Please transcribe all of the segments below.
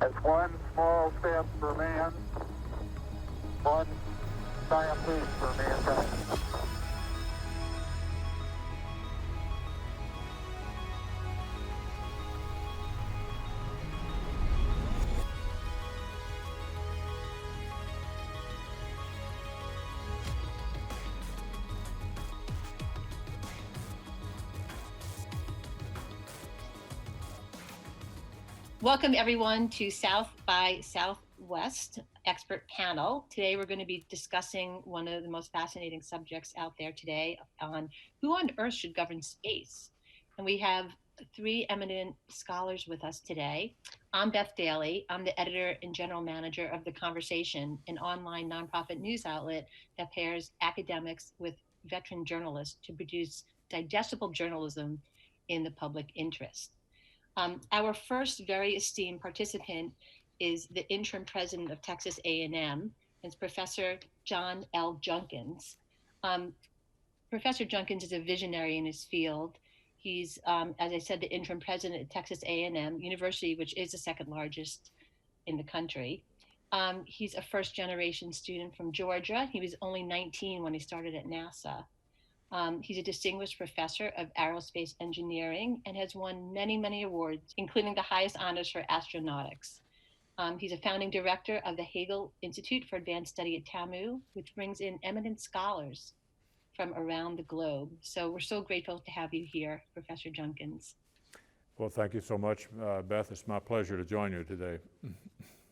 That's one small step for man, one giant leap for mankind. Welcome everyone to South by Southwest expert panel. Today we're going to be discussing one of the most fascinating subjects out there today on who on earth should govern space. And we have three eminent scholars with us today. I'm Beth Daly. I'm the editor and general manager of The Conversation, an online nonprofit news outlet that pairs academics with veteran journalists to produce digestible journalism in the public interest. Our first very esteemed participant is the interim president of Texas A&M. It's Professor John L. Junkins. Professor Junkins is a visionary in his field. He's, as I said, the interim president at Texas A&M University, which is the second largest in the country. He's a first generation student from Georgia. He was only 19 when he started at NASA. He's a distinguished professor of aerospace engineering and has won many, many awards, including the highest honors for astronautics. He's a founding director of the Hagel Institute for Advanced Study at TAMU, which brings in eminent scholars from around the globe. So we're so grateful to have you here, Professor Junkins. Well, thank you so much, Beth. It's my pleasure to join you today.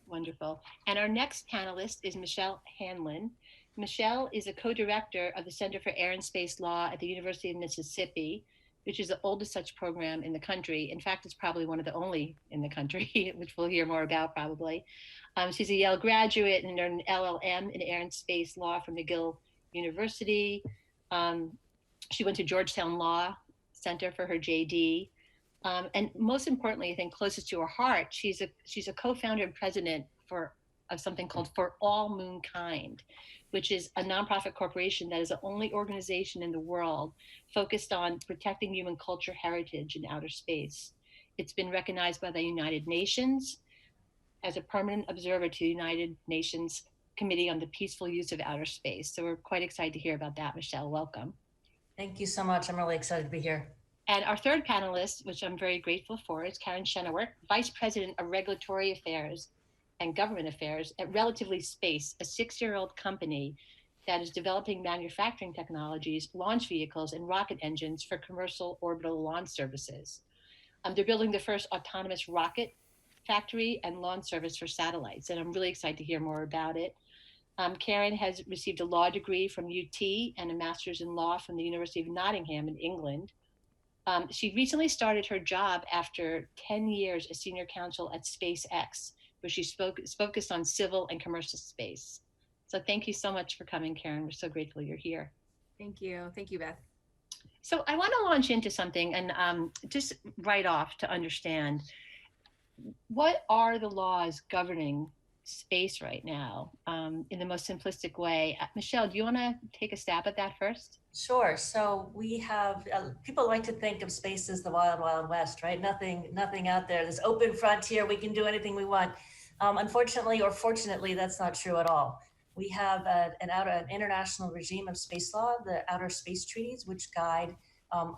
Wonderful. And our next panelist is Michelle Hanlon. Michelle is a co-director of the Center for Air and Space Law at the University of Mississippi, which is the oldest such program in the country. In fact, it's probably one of the only in the country, which we'll hear more about probably. She's a Yale graduate and earned an LLM in Air and Space Law from McGill University. She went to Georgetown Law Center for her JD. And most importantly, I think closest to her heart, she's a co-founder and president of something called For All Moonkind, which is a nonprofit corporation that is the only organization in the world focused on protecting human culture heritage in outer space. It's been recognized by the United Nations as a permanent observer to the United Nations Committee on the Peaceful Use of Outer Space. So we're quite excited to hear about that. Michelle, welcome. Thank you so much. I'm really excited to be here. And our third panelist, which I'm very grateful for, is Karen Chenoweth, Vice President of Regulatory Affairs and Government Affairs at Relatively Space, a 6-year-old company that is developing manufacturing technologies, launch vehicles, and rocket engines for commercial orbital launch services. They're building the first autonomous rocket factory and launch service for satellites, and I'm really excited to hear more about it. Karen has received a law degree from UT and a master's in law from the University of Nottingham in England. She recently started her job after 10 years as senior counsel at SpaceX, where she is focused on civil and commercial space. So thank you so much for coming, Karen. We're so grateful you're here. Thank you. Thank you, Beth. So I want to launch into something and just right off to understand, what are the laws governing space right now in the most simplistic way? Michelle, do you want to take a stab at that first? Sure. So we have, people like to think of space as the wild, wild west, right? Nothing out there, this open frontier, we can do anything we want. Unfortunately, or fortunately, that's not true at all. We have an international regime of space law, the outer space treaties, which guide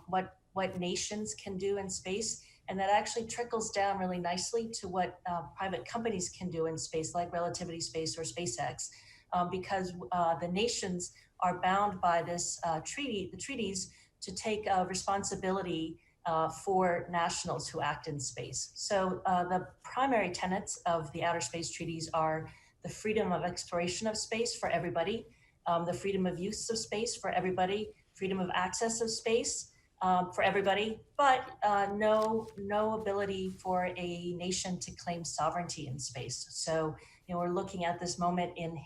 what nations can do in space. And that actually trickles down really nicely to what private companies can do in space, like Relativity Space or SpaceX, because the nations are bound by this the treaties, to take responsibility for nationals who act in space. So the primary tenets of the outer space treaties are the freedom of exploration of space for everybody, the freedom of use of space for everybody, freedom of access of space for everybody, but no ability for a nation to claim sovereignty in space. So, we're looking at this moment in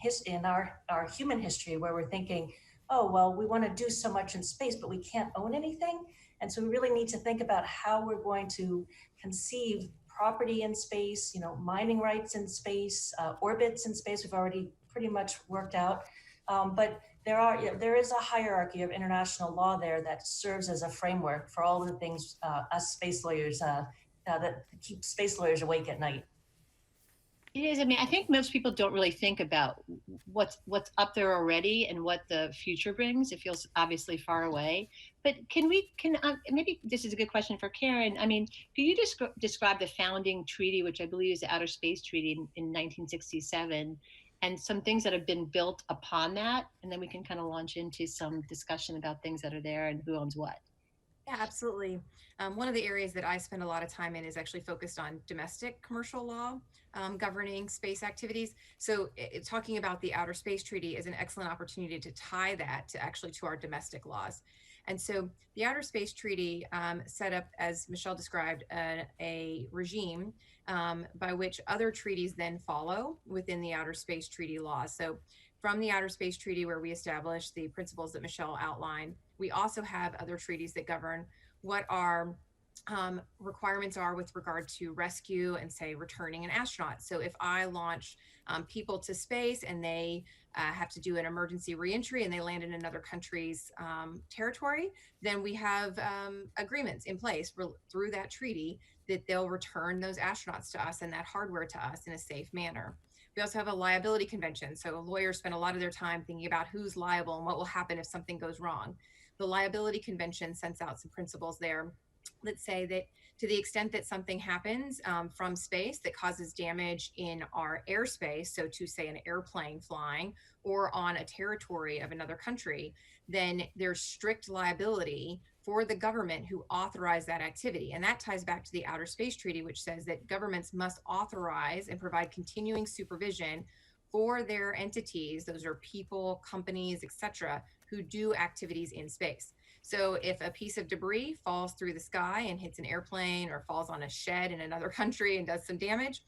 our human history where we're thinking, oh, well, we want to do so much in space, but we can't own anything. And so we really need to think about how we're going to conceive property in space, mining rights in space, orbits in space, we've already pretty much worked out. But there is a hierarchy of international law there that serves as a framework for all of the things us space lawyers that keep space lawyers awake at night. It is. I mean, I think most people don't really think about what's up there already and what the future brings. It feels obviously far away. But can maybe this is a good question for Karen. I mean, can you describe the founding treaty, which I believe is the Outer Space Treaty in 1967, and some things that have been built upon that, and then we can kind of launch into some discussion about things that are there and who owns what. Yeah, absolutely. One of the areas that I spend a lot of time in is actually focused on domestic commercial law governing space activities. So talking about the Outer Space Treaty is an excellent opportunity to tie that to our domestic laws. And so the Outer Space Treaty set up, as Michelle described, a regime by which other treaties then follow within the Outer Space Treaty laws. So from the Outer Space Treaty, where we established the principles that Michelle outlined, we also have other treaties that govern what our requirements are with regard to rescue and, say, returning an astronaut. So if I launch people to space and they have to do an emergency reentry and they land in another country's territory, then we have agreements in place through that treaty that they'll return those astronauts to us and that hardware to us in a safe manner. We also have a liability convention. So lawyers spend a lot of their time thinking about who's liable and what will happen if something goes wrong. The liability convention sets out some principles there that say that to the extent that something happens from space that causes damage in our airspace, so to say an airplane flying or on a territory of another country, then there's strict liability for the government who authorized that activity. And that ties back to the Outer Space Treaty, which says that governments must authorize and provide continuing supervision for their entities, those are people, companies, etc., who do activities in space. So if a piece of debris falls through the sky and hits an airplane or falls on a shed in another country and does some damage,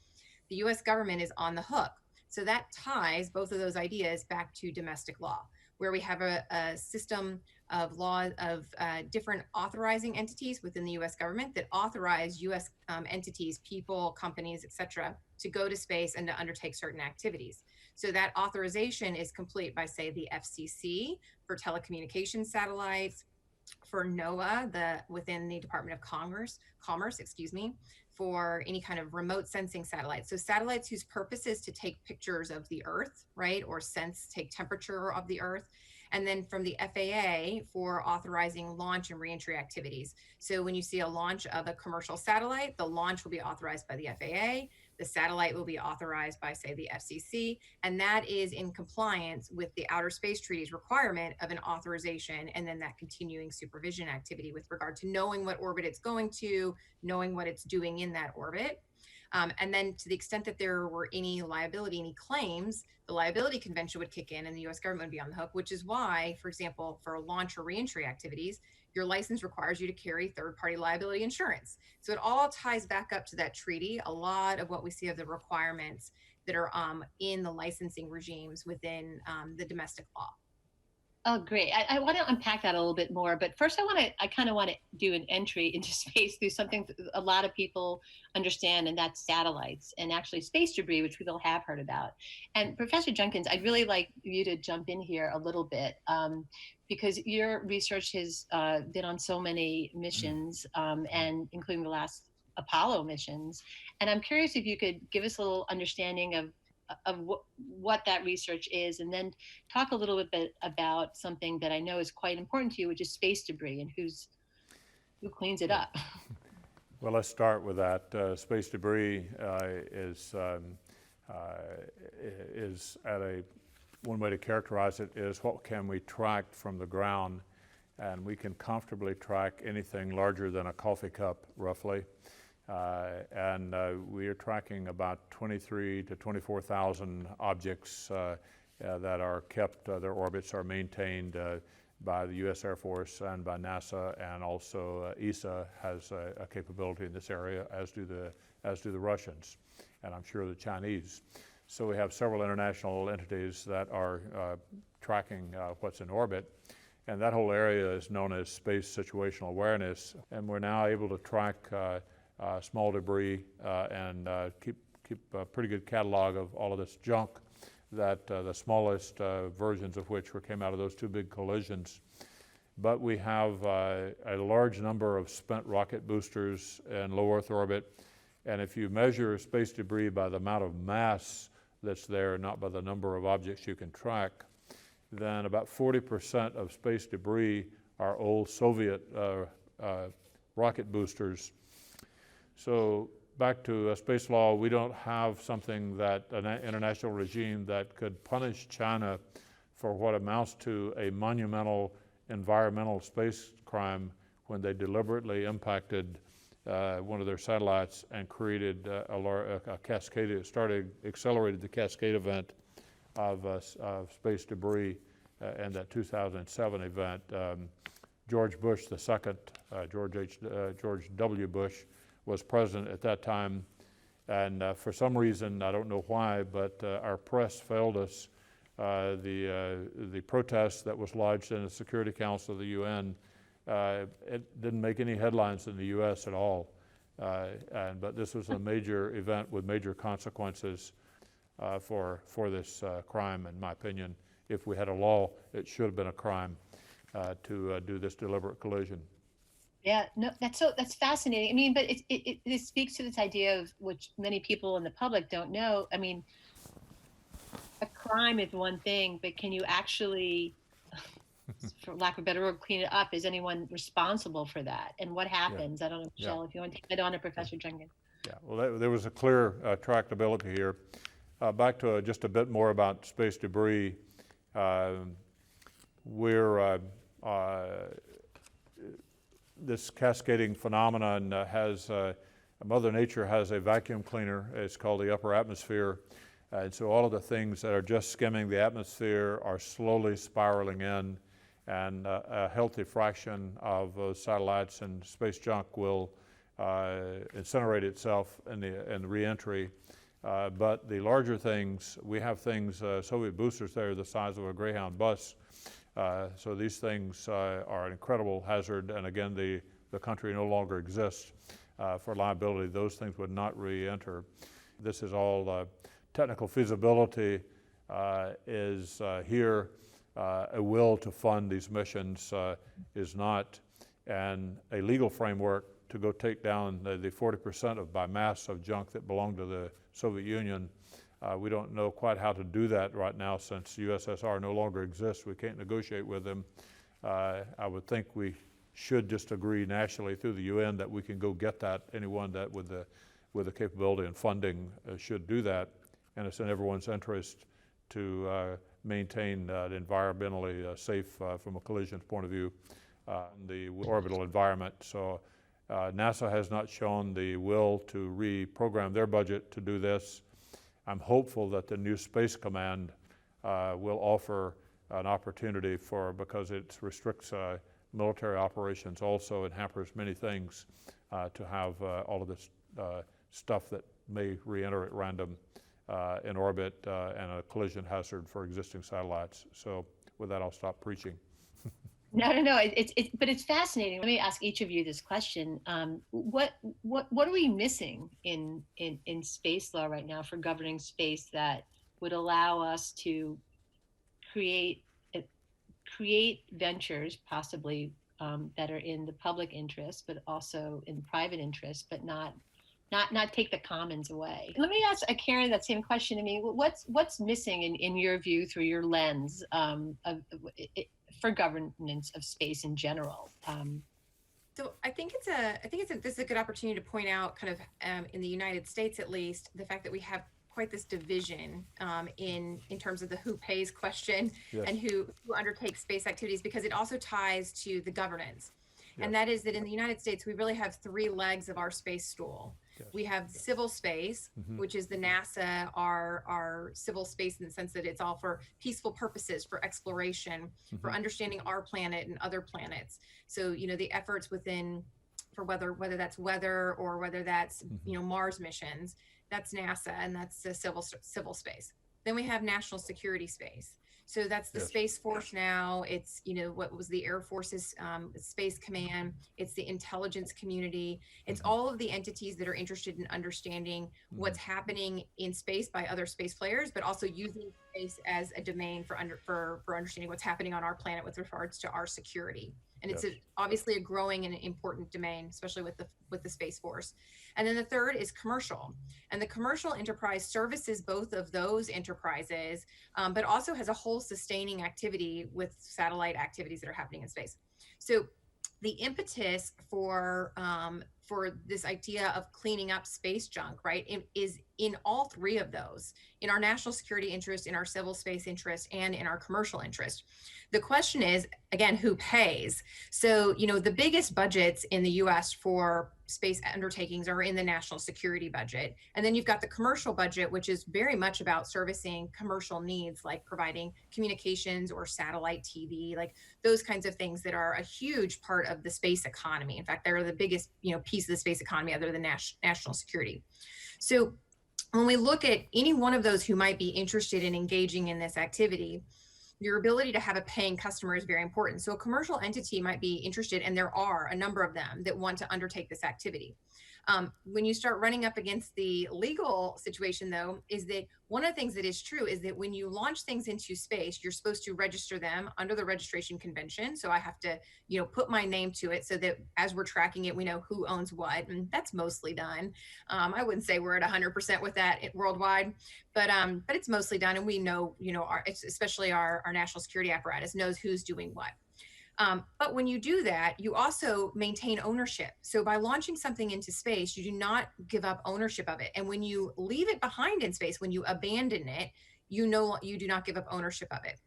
the US government is on the hook. So that ties both of those ideas back to domestic law, where we have a system of law of different authorizing entities within the US government that authorize US entities, people, companies, etc., to go to space and to undertake certain activities. So that authorization is complete by, say, the FCC for telecommunications satellites, for NOAA, within the Department of Commerce, for any kind of remote sensing satellites. So satellites whose purpose is to take pictures of the Earth, right, or take temperature of the Earth. And then from the FAA for authorizing launch and reentry activities. So when you see a launch of a commercial satellite, the launch will be authorized by the FAA. The satellite will be authorized by, say, the FCC, and that is in compliance with the Outer Space Treaty's requirement of an authorization and then that continuing supervision activity with regard to knowing what orbit it's going to, knowing what it's doing in that orbit. And then to the extent that there were any liability, any claims, the liability convention would kick in and the US government would be on the hook, which is why, for example, for launch or reentry activities, your license requires you to carry third-party liability insurance. So it all ties back up to that treaty. A lot of what we see of the requirements that are in the licensing regimes within the domestic law. Oh, great. I want to unpack that a little bit more, but first I kind of want to do an entry into space through something a lot of people understand, and that's satellites and actually space debris, which people have heard about. And Professor Jenkins, I'd really like you to jump in here a little bit because your research has been on so many missions and including the last Apollo missions. And I'm curious if you could give us a little understanding of what that research is, and then talk a little bit about something that I know is quite important to you, which is space debris and who cleans it up. Well, let's start with that. Space debris is one way to characterize it is what can we track from the ground, and we can comfortably track anything larger than a coffee cup, roughly. And we are tracking about 23 to 24,000 objects that are kept, their orbits are maintained by the U.S. Air Force and by NASA, and also ESA has a capability in this area, as do the Russians, and I'm sure the Chinese. So we have several international entities that are tracking what's in orbit. And that whole area is known as space situational awareness, and we're now able to track small debris and keep a pretty good catalog of all of this junk that the smallest versions of which came out of those two big collisions. But we have a large number of spent rocket boosters in low Earth orbit, And if you measure space debris by the amount of mass that's there, not by the number of objects you can track, then about 40% of space debris are old Soviet rocket boosters. So back to space law, we don't have something that, an international regime that could punish China for what amounts to a monumental environmental space crime when they deliberately impacted one of their satellites and created a cascade, accelerated the cascade event of space debris and that 2007 event. George Bush II, George W. Bush, was president at that time, and for some reason, I don't know why, but our press failed us. The protest that was lodged in the Security Council of the UN, it didn't make any headlines in the US at all. But this was a major event with major consequences for this crime, in my opinion. If we had a law, it should have been a crime to do this deliberate collision. Yeah, no, that's fascinating. I mean, but it speaks to this idea of which many people in the public don't know. I mean, a crime is one thing, but can you actually, for lack of a better word, clean it up? Is anyone responsible for that? And what happens? I don't know, Michelle, if you want to take that on, or Professor Jenkins. Yeah, well, there was a clear tractability here. Back to just a bit more about space debris. This cascading phenomenon Mother Nature has a vacuum cleaner. It's called the upper atmosphere. And so all of the things that are just skimming the atmosphere are slowly spiraling in, and a healthy fraction of those satellites and space junk will incinerate itself in the re-entry. But the larger things, we have things, Soviet boosters there the size of a Greyhound bus. So these things are an incredible hazard, and again, the country no longer exists for liability. Those things would not re-enter. This is all technical feasibility is here. A will to fund these missions is not, and a legal framework to go take down the 40% by mass of junk that belonged to the Soviet Union. We don't know quite how to do that right now, since USSR no longer exists. We can't negotiate with them. I would think we should just agree nationally through the UN that we can go get that. Anyone that with the capability and funding should do that, and it's in everyone's interest to maintain environmentally safe from a collision point of view the orbital environment. So NASA has not shown the will to reprogram their budget to do this. I'm hopeful that the new Space Command will offer an opportunity because it restricts military operations also and hampers many things to have all of this stuff that may re-enter at random in orbit and a collision hazard for existing satellites. So with that, I'll stop preaching. No. But it's fascinating. Let me ask each of you this question. What are we missing in space law right now for governing space that would allow us to create ventures possibly that are in the public interest, but also in private interest, but not take the commons away? Let me ask Karen that same question. I mean, what's missing in your view through your lens for governance of space in general? So I think this is a good opportunity to point out, kind of in the United States at least, the fact that we have quite this division in terms of the who pays question. Yes. And who undertakes space activities, because it also ties to the governance. Yes. And that is that in the United States, we really have three legs of our space stool. Yes. We have civil space, which is the NASA, our civil space, in the sense that it's all for peaceful purposes, for exploration, for understanding our planet and other planets. So, the efforts for whether that's weather or whether that's, Mars missions, that's NASA, and that's the civil space. Then we have national security space. So that's the Space Force now. It's, what was the Air Force's Space Command. It's the intelligence community. It's all of the entities that are interested in understanding what's happening in space by other space players, but also using space as a domain for understanding what's happening on our planet with regards to our security. And it's Yes. obviously a growing and important domain, especially with the Space Force. And then the third is commercial. And the commercial enterprise services both of those enterprises, but also has a whole sustaining activity with satellite activities that are happening in space. So the impetus for this idea of cleaning up space junk, right, is in all three of those, in our national security interest, in our civil space interest, and in our commercial interest. The question is, again, who pays? So, the biggest budgets in the US for space undertakings are in the national security budget. And then you've got the commercial budget, which is very much about servicing commercial needs, like providing communications or satellite TV, like those kinds of things that are a huge part of the space economy. In fact, they're the biggest, piece of the space economy other than national security. So when we look at any one of those who might be interested in engaging in this activity, your ability to have a paying customer is very important. So a commercial entity might be interested, and there are a number of them that want to undertake this activity. When you start running up against the legal situation, though, is that one of the things that is true is that when you launch things into space, you're supposed to register them under the registration convention. So I have to, put my name to it so that as we're tracking it, we know who owns what, and that's mostly done. I wouldn't say we're at 100% with that worldwide, but it's mostly done, and we know, especially our national security apparatus knows who's doing what. But when you do that, you also maintain ownership. So by launching something into space, you do not give up ownership of it. And when you leave it behind in space, when you abandon it, you do not give up ownership of it.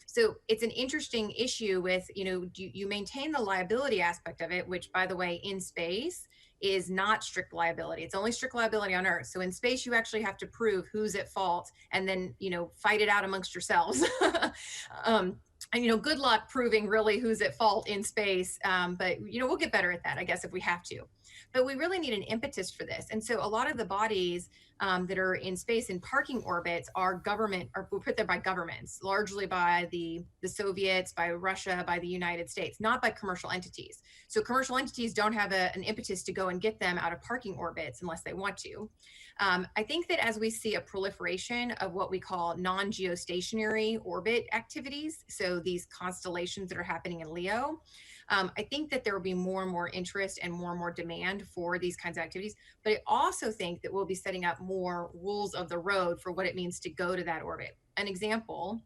So it's an interesting issue with, you maintain the liability aspect of it, which, by the way, in space is not strict liability. It's only strict liability on Earth. So in space, you actually have to prove who's at fault and then, fight it out amongst yourselves. And, good luck proving really who's at fault in space. But, we'll get better at that, I guess, if we have to. But we really need an impetus for this. And so a lot of the bodies that are in space in parking orbits are put there by governments, largely by the Soviets, by Russia, by the United States, not by commercial entities. So commercial entities don't have an impetus to go and get them out of parking orbits unless they want to. I think that as we see a proliferation of what we call non-geostationary orbit activities, so these constellations that are happening in LEO, I think that there will be more and more interest and more demand for these kinds of activities. But I also think that we'll be setting up more rules of the road for what it means to go to that orbit. An example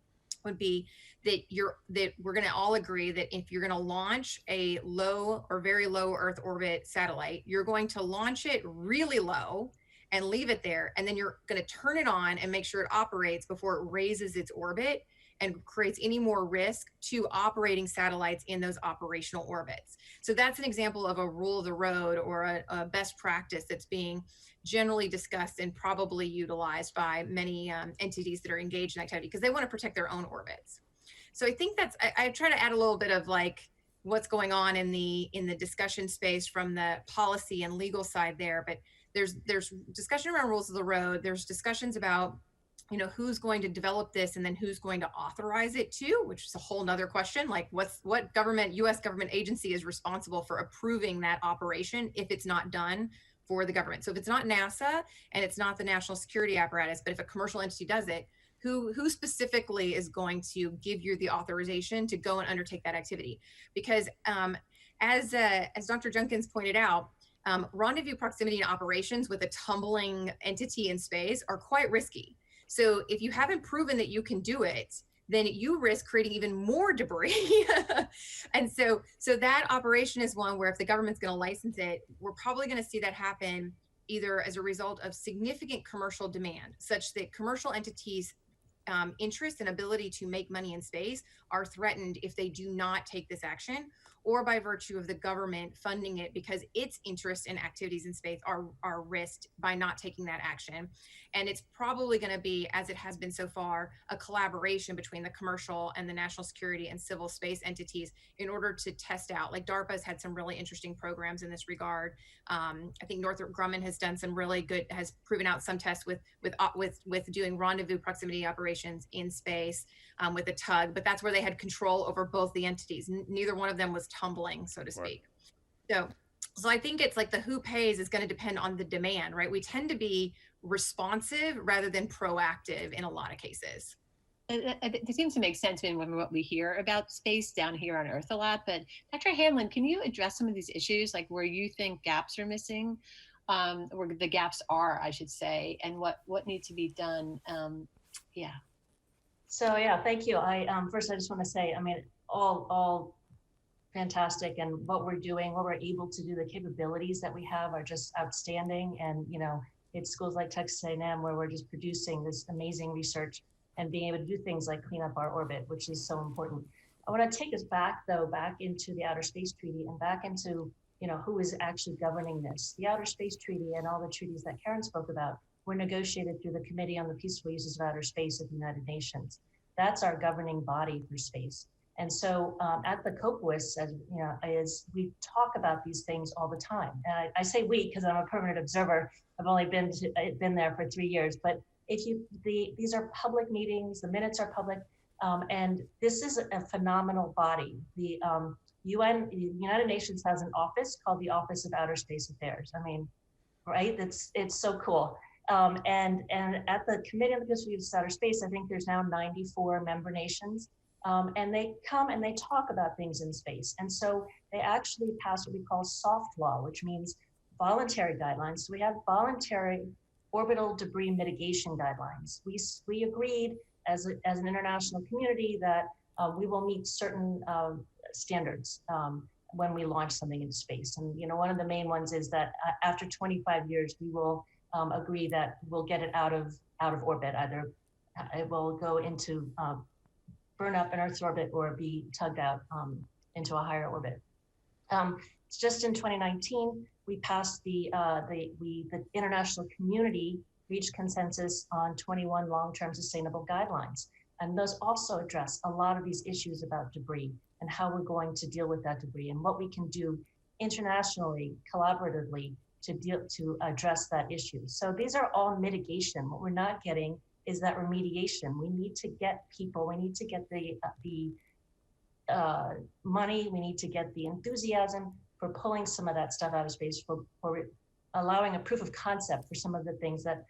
would be that we're going to all agree that if you're going to launch a low or very low Earth orbit satellite, you're going to launch it really low and leave it there. And then you're going to turn it on and make sure it operates before it raises its orbit and creates any more risk to operating satellites in those operational orbits. So that's an example of a rule of the road or a best practice that's being generally discussed and probably utilized by many entities that are engaged in activity because they want to protect their own orbits. So I think I try to add a little bit of like what's going on in the discussion space from the policy and legal side there, but there's discussion around rules of the road. There's discussions about who's going to develop this and then who's going to authorize it too, which is a whole nother question. Like what US government agency is responsible for approving that operation if it's not done for the government? So if it's not NASA and it's not the national security apparatus, but if a commercial entity does it, who specifically is going to give you the authorization to go and undertake that activity? Because as Dr. Junkins pointed out, rendezvous proximity and operations with a tumbling entity in space are quite risky. So if you haven't proven that you can do it, then you risk creating even more debris. And so that operation is one where if the government's going to license it, we're probably going to see that happen either as a result of significant commercial demand, such that commercial entities' interest and ability to make money in space are threatened if they do not take this action, or by virtue of the government funding it because its interests and activities in space are risked by not taking that action. And it's probably going to be, as it has been so far, a collaboration between the commercial and the national security and civil space entities in order to test out. Like DARPA's had some really interesting programs in this regard. I think Northrop Grumman has done some really good, has proven out some tests with doing rendezvous proximity operations in space with a tug, but that's where they had control over both the entities. Neither one of them was tumbling, so to speak. Right. So I think it's like the who pays is going to depend on the demand, right? We tend to be responsive rather than proactive in a lot of cases. It seems to make sense in what we hear about space down here on Earth a lot. But Dr. Hanlon, can you address some of these issues, like where you think gaps are missing, or the gaps are, I should say, and what needs to be done? Yeah. So yeah, thank you. First I just want to say, I mean, all fantastic, and what we're doing, what we're able to do, the capabilities that we have are just outstanding. And it's schools like Texas A&M where we're just producing this amazing research and being able to do things like clean up our orbit, which is so important. I want to take us back into the Outer Space Treaty and back into who is actually governing this. The Outer Space Treaty and all the treaties that Karen spoke about were negotiated through the Committee on the Peaceful Uses of Outer Space of the United Nations. That's our governing body for space. And so at the COPUOS, as we talk about these things all the time. And I say we because I'm a permanent observer. I've only been there for 3 years. But these are public meetings. The minutes are public, and this is a phenomenal body. The United Nations has an office called the Office of Outer Space Affairs. I mean, right? It's so cool. And at the Committee on the Peaceful Use of Outer Space, I think there's now 94 member nations. And they come and they talk about things in space. And so they actually pass what we call soft law, which means voluntary guidelines. So we have voluntary orbital debris mitigation guidelines. We agreed as an international community that we will meet certain standards when we launch something into space. And one of the main ones is that after 25 years, we will agree that we'll get it out of orbit. Either it will go into burn up in Earth's orbit or be tugged out into a higher orbit. Just in 2019, we passed the international community reached consensus on 21 long-term sustainable guidelines. And those also address a lot of these issues about debris and how we're going to deal with that debris and what we can do internationally, collaboratively to address that issue. So these are all mitigation. What we're not getting is that remediation. We need to get people, we need to get the money, we need to get the enthusiasm for pulling some of that stuff out of space, for allowing a proof of concept for some of the things that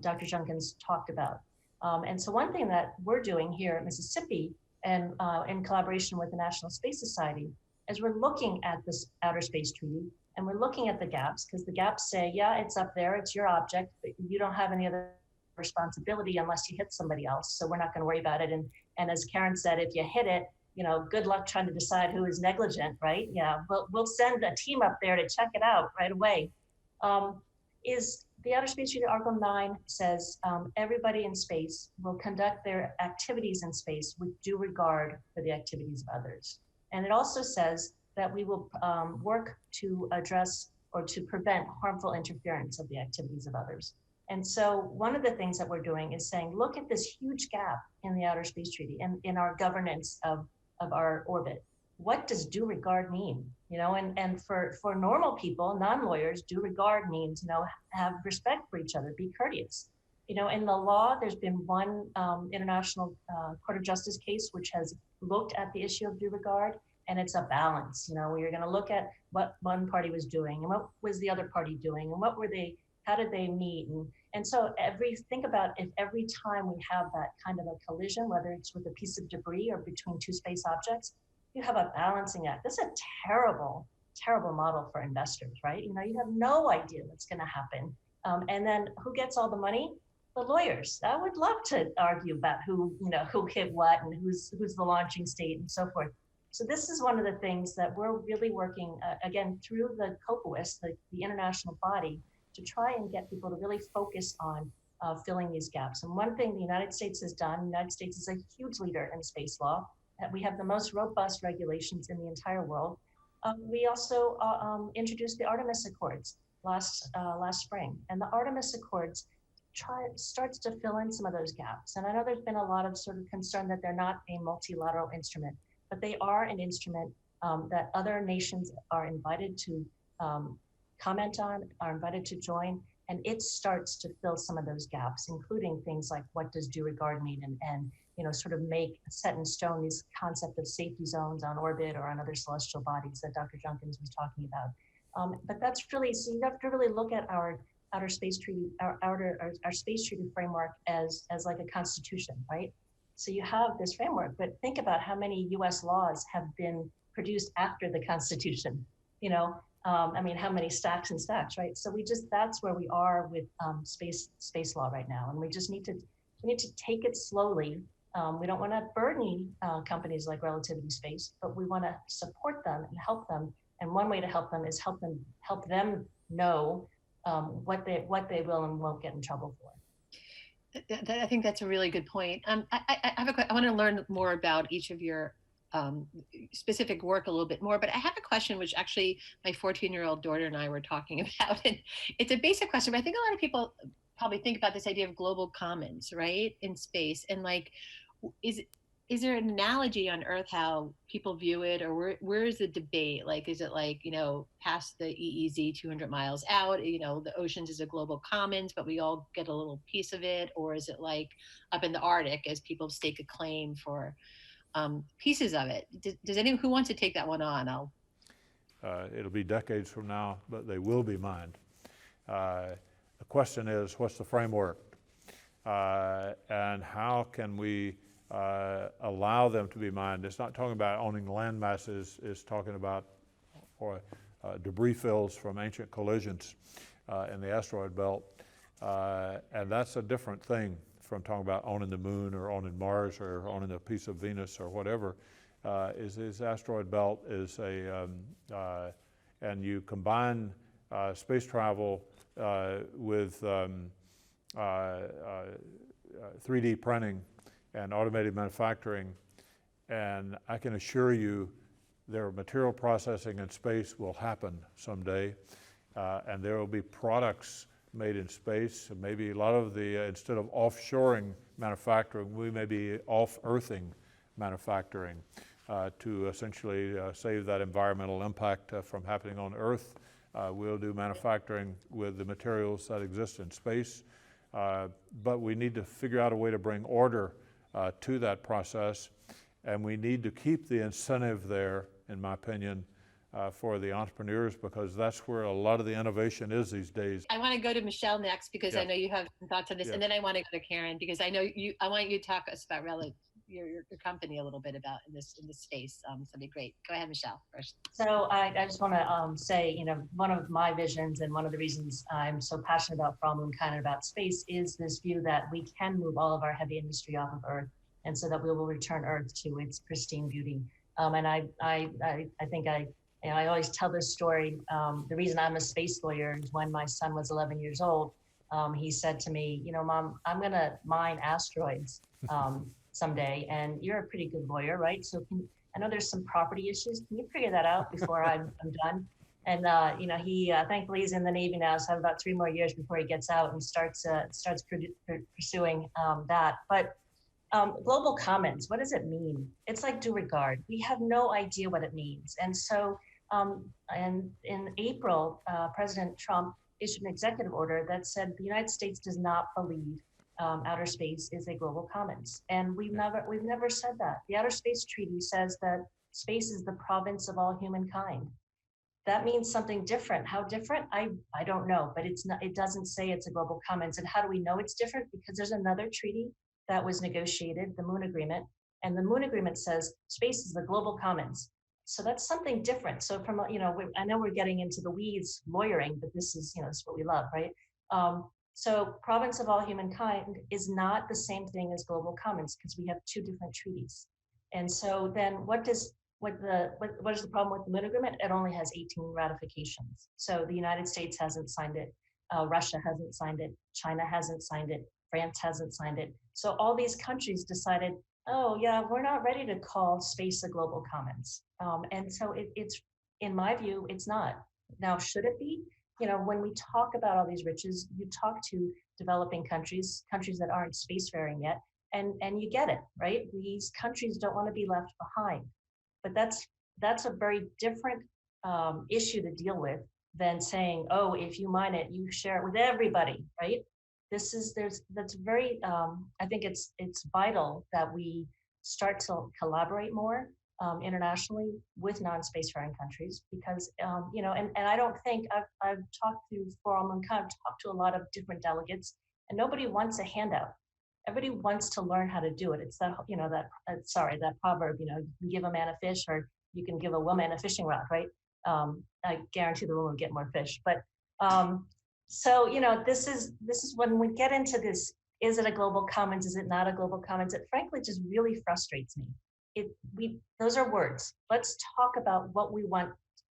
Dr. Junkins talked about. And so one thing that we're doing here at Mississippi and in collaboration with the National Space Society is we're looking at this Outer Space Treaty and we're looking at the gaps, because the gaps say, yeah, it's up there, it's your object, but you don't have any other responsibility unless you hit somebody else. So we're not going to worry about it. And as Karen said, if you hit it, good luck trying to decide who is negligent, right? Yeah, we'll send a team up there to check it out right away. Is the Outer Space Treaty Article 9 says everybody in space will conduct their activities in space with due regard for the activities of others. And it also says that we will work to address or to prevent harmful interference of the activities of others. And so one of the things that we're doing is saying, look at this huge gap in the Outer Space Treaty and in our governance of our orbit. What does due regard mean? And for normal people, non-lawyers, due regard means, have respect for each other, be courteous. In the law, there's been one international Court of Justice case which has looked at the issue of due regard, and it's a balance. We're going to look at what one party was doing and what was the other party doing and how did they meet? And so think about if every time we have that kind of a collision, whether it's with a piece of debris or between two space objects, you have a balancing act. This is a terrible, terrible model for investors, right? You have no idea what's going to happen. And then who gets all the money? The lawyers. I would love to argue about who hit what and who's the launching state and so forth. So this is one of the things that we're really working, again, through the COPUOS, the international body, to try and get people to really focus on filling these gaps. And one thing the United States has done, the United States is a huge leader in space law. We have the most robust regulations in the entire world. We also introduced the Artemis Accords last spring. And the Artemis Accords starts to fill in some of those gaps. And I know there's been a lot of sort of concern that they're not a multilateral instrument, but they are an instrument that other nations are invited to comment on, are invited to join, and it starts to fill some of those gaps, including things like what does due regard mean, and sort of set in stone this concept of safety zones on orbit or on other celestial bodies that Dr. Junkins was talking about. But that's really, so you have to really look at our Outer Space Treaty, our Space Treaty framework as like a constitution, right? So you have this framework, but think about how many US laws have been produced after the Constitution, you know? I mean, how many stacks and stacks, right? So that's where we are with space law right now. And we just need to take it slowly. We don't want to burden companies like Relativity Space, but we want to support them and help them. And one way to help them is help them know what they will and won't get in trouble for. I think that's a really good point. I want to learn more about each of your specific work a little bit more, but I have a question which actually my 14-year-old daughter and I were talking about. And it's a basic question, but I think a lot of people probably think about this idea of global commons, right, in space. And like, is there an analogy on Earth how people view it, or where is the debate? Like, is it like, past the EEZ 200 miles out, the oceans is a global commons, but we all get a little piece of it? Or is it like up in the Arctic as people stake a claim for pieces of it? Does anyone who wants to take that one on? It'll be decades from now, but they will be mined. The question is, what's the framework? And how can we allow them to be mined? It's not talking about owning land masses, it's talking about debris fields from ancient collisions in the asteroid belt. And that's a different thing from talking about owning the moon or owning Mars or owning a piece of Venus or whatever. Is asteroid belt is and you combine space travel with 3D printing and automated manufacturing, and I can assure you their material processing in space will happen someday, and there will be products made in space. And maybe a lot of the, instead of offshoring manufacturing, we may be off-earthing manufacturing to essentially save that environmental impact from happening on Earth. We'll do manufacturing with the materials that exist in space, but we need to figure out a way to bring order to that process, and we need to keep the incentive there, in my opinion, for the entrepreneurs, because that's where a lot of the innovation is these days. I want to go to Michelle next because I know you have some thoughts on this, and then I want to go to Karen because I know I want you to talk us about your company a little bit about in this space. So it'd be great. Go ahead, Michelle, first. So I just want to say, one of my visions and one of the reasons I'm so passionate about For All Mankind and about space is this view that we can move all of our heavy industry off of Earth, and so that we will return Earth to its pristine beauty. And I think I always tell this story. The reason I'm a space lawyer is when my son was 11 years old, he said to me, Mom, I'm going to mine asteroids someday, and you're a pretty good lawyer, right? So I know there's some property issues. Can you figure that out before I'm done? And he thankfully he's in the Navy now, so I have about 3 more years before he gets out and starts pursuing that. But global commons, what does it mean? It's like due regard. We have no idea what it means. And so and in April, President Trump issued an executive order that said the United States does not believe outer space is a global commons. And we've never said that. The Outer Space Treaty says that space is the province of all humankind. That means something different. How different? I don't know, but it doesn't say it's a global commons. And how do we know it's different? Because there's another treaty that was negotiated, the Moon Agreement, and the Moon Agreement says space is the global commons. So that's something different. So from, I know we're getting into the weeds lawyering, but this is what we love, right? So province of all humankind is not the same thing as global commons because we have 2 different treaties. And so then what is the problem with the Moon Agreement? It only has 18 ratifications. So the United States hasn't signed it. Russia hasn't signed it. China hasn't signed it. France hasn't signed it. So all these countries decided, oh yeah, we're not ready to call space a global commons. And so it's, in my view, it's not. Now, should it be? When we talk about all these riches, you talk to developing countries that aren't spacefaring yet, and you get it, right? These countries don't want to be left behind. But that's a very different issue to deal with than saying, oh, if you mine it, you share it with everybody, right? That's very, I think it's vital that we start to collaborate more internationally with non-spacefaring countries because, and I don't think I've talked to For All Mankind, I've talked to a lot of different delegates, and nobody wants a handout. Everybody wants to learn how to do it. It's that, that proverb, you can give a man a fish or you can give a woman a fishing rod, right? I guarantee the woman will get more fish. But this is when we get into this, is it a global commons? Is it not a global commons? It frankly just really frustrates me. Those are words. Let's talk about what we want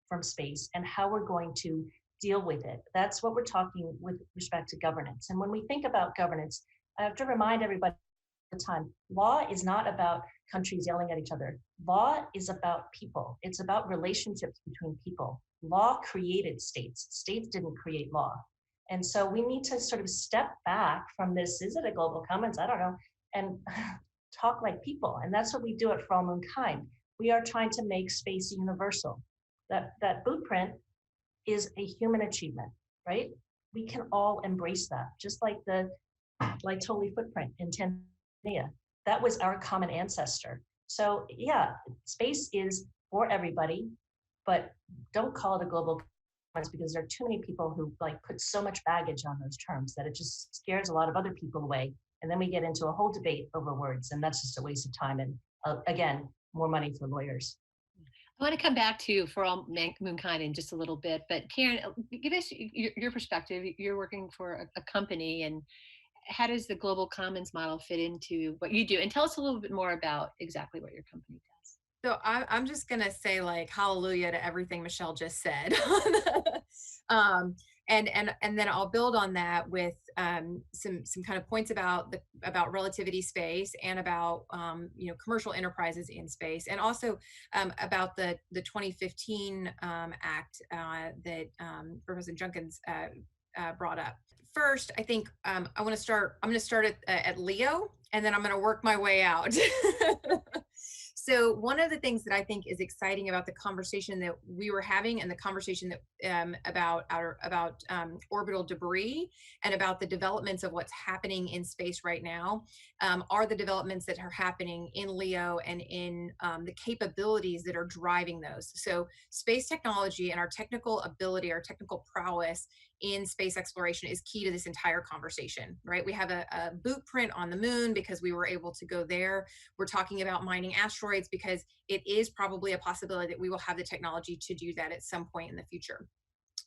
from space and how we're going to deal with it. That's what we're talking with respect to governance. And when we think about governance, I have to remind everybody all the time, law is not about countries yelling at each other. Law is about people. It's about relationships between people. Law created states. States didn't create law. And so we need to sort of step back from this, is it a global commons? I don't know. And talk like people. And that's what we do at For All Mankind. We are trying to make space universal. That blueprint is a human achievement, right? We can all embrace that, just like the Laetoli footprint in Tanzania. That was our common ancestor. So yeah, space is for everybody, but don't call it a global commons because there are too many people who put so much baggage on those terms that it just scares a lot of other people away. And then we get into a whole debate over words, and that's just a waste of time. And again, more money for lawyers. I want to come back to For All Mankind in just a little bit, but Karen, give us your perspective. You're working for a company, and how does the global commons model fit into what you do? And tell us a little bit more about exactly what your company does. So I'm just gonna say hallelujah to everything Michelle just said. And then I'll build on that with some kind of points about relativity space and about commercial enterprises in space, and also about the 2015 act that Professor Junkins brought up. First, I think I'm going to start at Leo, and then I'm going to work my way out. So one of the things that I think is exciting about the conversation that we were having, and the conversation that about orbital debris and about the developments of what's happening in space right now, are the developments that are happening in Leo and in the capabilities that are driving those. So space technology and our technical ability, our technical prowess in space exploration is key to this entire conversation, right? We have a boot print on the moon because we were able to go there. We're talking about mining asteroids because it is probably a possibility that we will have the technology to do that at some point in the future.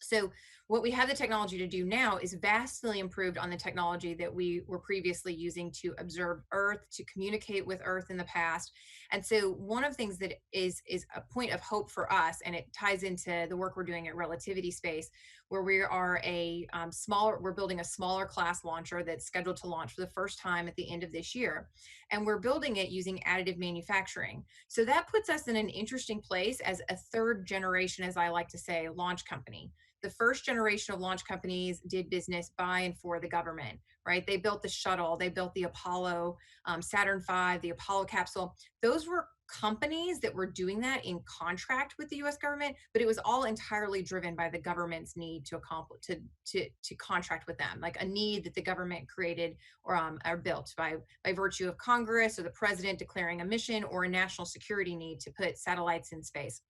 So what we have the technology to do now is vastly improved on the technology that we were previously using to observe Earth, to communicate with Earth in the past. And so one of the things that is a point of hope for us, and it ties into the work we're doing at Relativity Space, where we are we're building a smaller class launcher that's scheduled to launch for the first time at the end of this year. And we're building it using additive manufacturing. So that puts us in an interesting place as a third generation, as I like to say, launch company. The first generation of launch companies did business by and for the government, right? They built the shuttle, they built the Apollo, Saturn V, the Apollo capsule. Those were companies that were doing that in contract with the U.S. government, but it was all entirely driven by the government's need to accomplish to contract with them, like a need that the government created or built by virtue of Congress or the president declaring a mission, or a national security need to put satellites in space.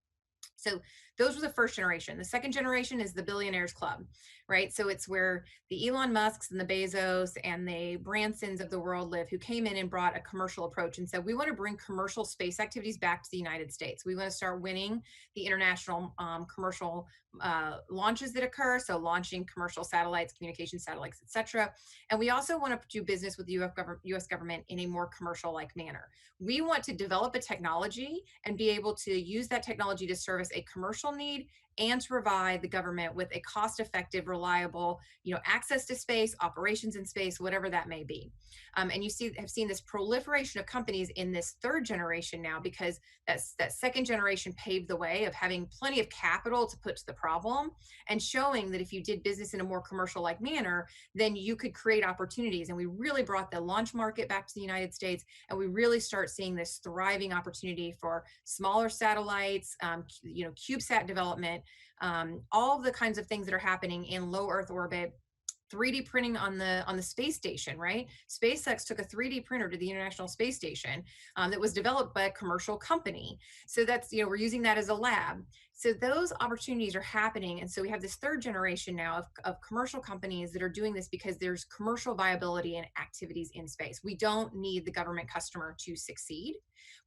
So those were the first generation. The second generation is the billionaires club, right? So it's where the Elon Musks and the Bezos and the Bransons of the world live, who came in and brought a commercial approach and said, we want to bring commercial space activities back to the United States. We want to start winning the international commercial launches that occur. So launching commercial satellites, communication satellites, et cetera. And we also want to do business with the US government in a more commercial-like manner. We want to develop a technology and be able to use that technology to service a commercial need and to provide the government with a cost-effective, reliable, access to space, operations in space, whatever that may be. And you have seen this proliferation of companies in this third generation now, because that second generation paved the way of having plenty of capital to put to the problem, and showing that if you did business in a more commercial-like manner, then you could create opportunities. And we really brought the launch market back to the United States, and we really start seeing this thriving opportunity for smaller satellites, CubeSat development, all of the kinds of things that are happening in low Earth orbit 3D printing on the space station, right? SpaceX took a 3D printer to the International Space Station that was developed by a commercial company. So that's, we're using that as a lab. So those opportunities are happening. And so we have this third generation now of commercial companies that are doing this because there's commercial viability and activities in space. We don't need the government customer to succeed,